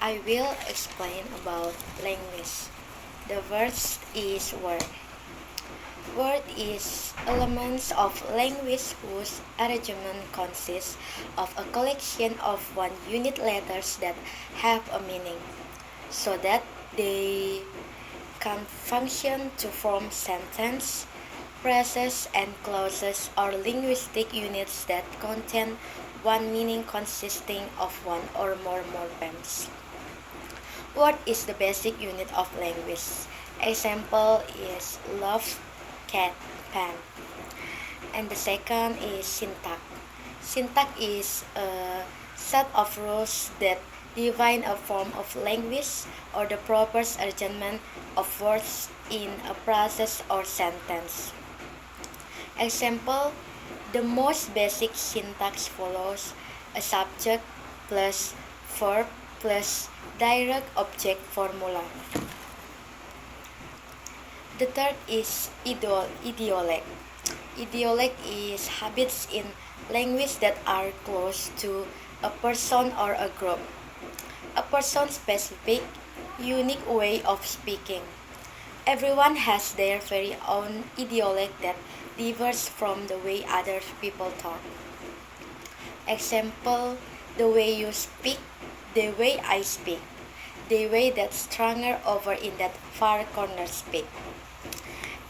I will explain about language. The first is word. Word is elements of language whose arrangement consists of a collection of one unit letters that have a meaning, so that they can function to form sentence, phrases, and clauses or linguistic units that contain one meaning consisting of one or more morphemes. Word is the basic unit of language. Example is love, cat, pen. And the second is syntax. Syntax is a set of rules that define a form of language or the proper arrangement of words in a process or sentence. Example, the most basic syntax follows a subject plus verb plus direct object formula. The third is idiolect. Idiolect is habits in language that are close to a person or a group. A person-specific, unique way of speaking. Everyone has their very own idiolect that differs from the way other people talk. Example, the way you speak, the way I speak, the way that stronger over in that far corner speak.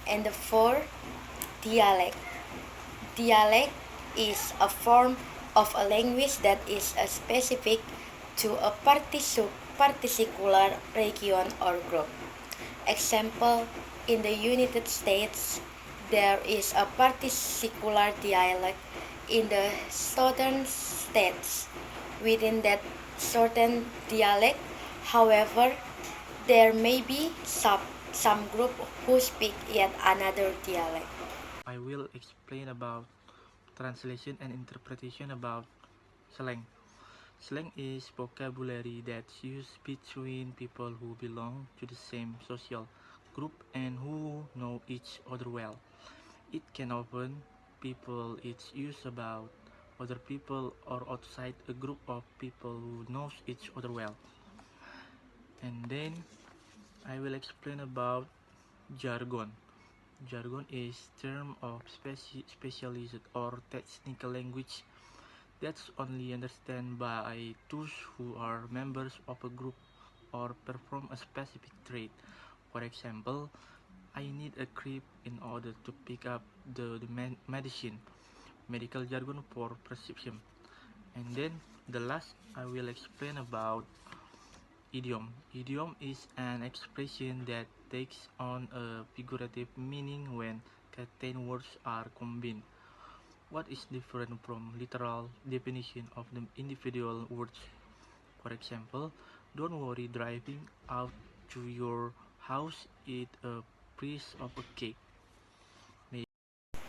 And the fourth, dialect. Dialect is a form of a language that is specific to a particular region or group. Example, in the United States, there is a particular dialect in the southern states. Within that certain dialect, however, there may be some group who speak yet another dialect. I will explain about translation and interpretation about slang. Slang is vocabulary that's used between people who belong to the same social group and who know each other well. It can often people it's used about other people or outside a group of people who knows each other well. And then I will explain about jargon. Jargon is term of specialized or technical language that's only understood by those who are members of a group or perform a specific trade. For example, I need a grip in order to pick up the medicine, medical jargon for prescription. And then the last I will explain about idiom. Idiom is an expression that takes on a figurative meaning when contained words are combined. What is different from literal definition of the individual words? For example, don't worry driving out to your house eat a piece of a cake.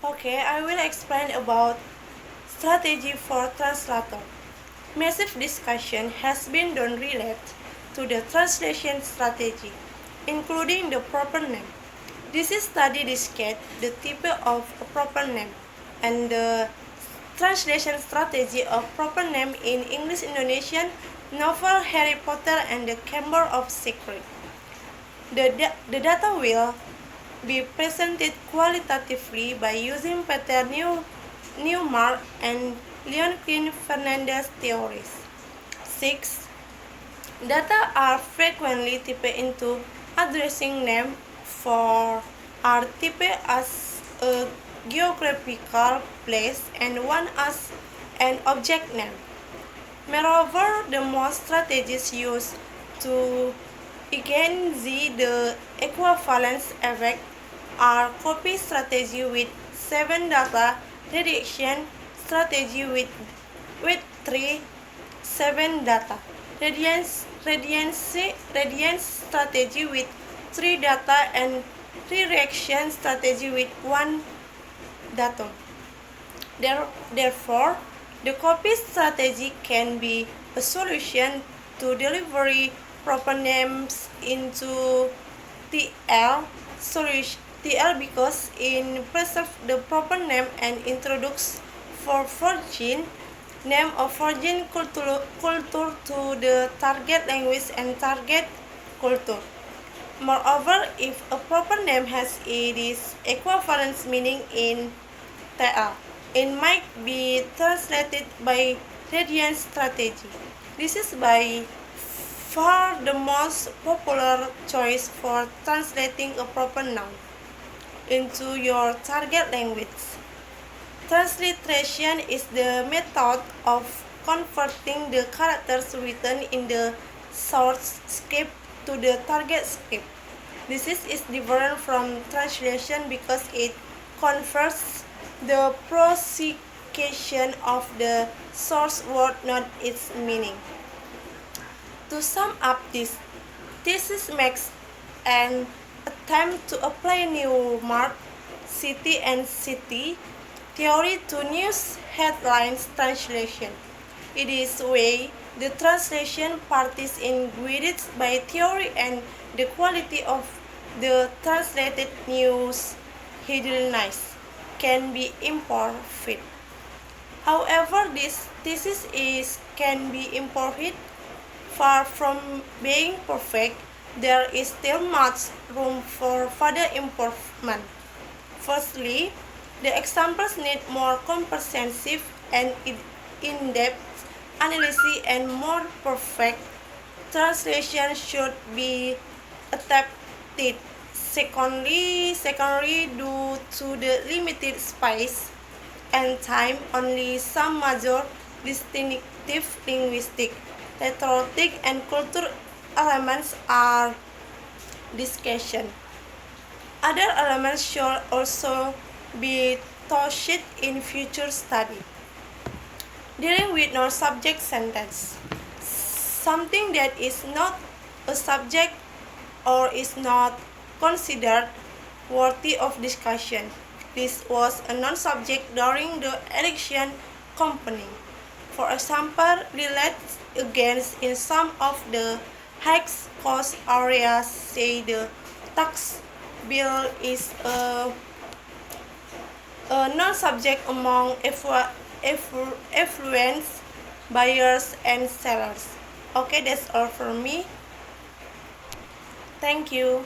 Okay, I will explain about strategy for translator. Massive discussion has been done related to the translation strategy, including the proper name. This study discussed the type of a proper name and the translation strategy of proper name in English Indonesian novel Harry Potter and the Chamber of Secrets. The data will be presented qualitatively by using Peter Newmark and Leonquin Fernandez theories. 6. Data are frequently typed into addressing name for are typed as a geographical place and one as an object name. Moreover, the most strategies used to against the equivalence effect are copy strategy with 7 data, reduction strategy with 3, 7 data, radiance strategy with 3 data, and reaction strategy with 1 data. Therefore, the copy strategy can be a solution to delivery proper names into TL solution because it preserves the proper name and introduces for virgin name of origin culture to the target language and target culture. Moreover, if a proper name has this equivalence meaning in TA, it might be translated by radiance strategy. This is by far the most popular choice for translating a proper noun into your target language. Transliteration is the method of converting the characters written in the source script to the target script. This is different from translation because it converts the pronunciation of the source word, not its meaning. To sum up this, thesis makes an attempt to apply new mark, city and city theory to news headlines translation. It is way the translation part is guided by theory and the quality of the translated news headlines can be improved. However, this thesis can be improved. Far from being perfect, there is still much room for further improvement. Firstly, the examples need more comprehensive and in-depth analysis and more perfect translation should be attempted. Secondly, due to the limited space and time, only some major distinctive linguistic, rhetoric, and cultural elements are discussed. Other elements should also be touched in future study. Dealing with non-subject sentence. Something that is not a subject or is not considered worthy of discussion. This was a non-subject during the election campaign. For example, relates against in some of the high-cost areas say the tax bill is a non-subject among affluent buyers and sellers. Okay, that's all for me. Thank you.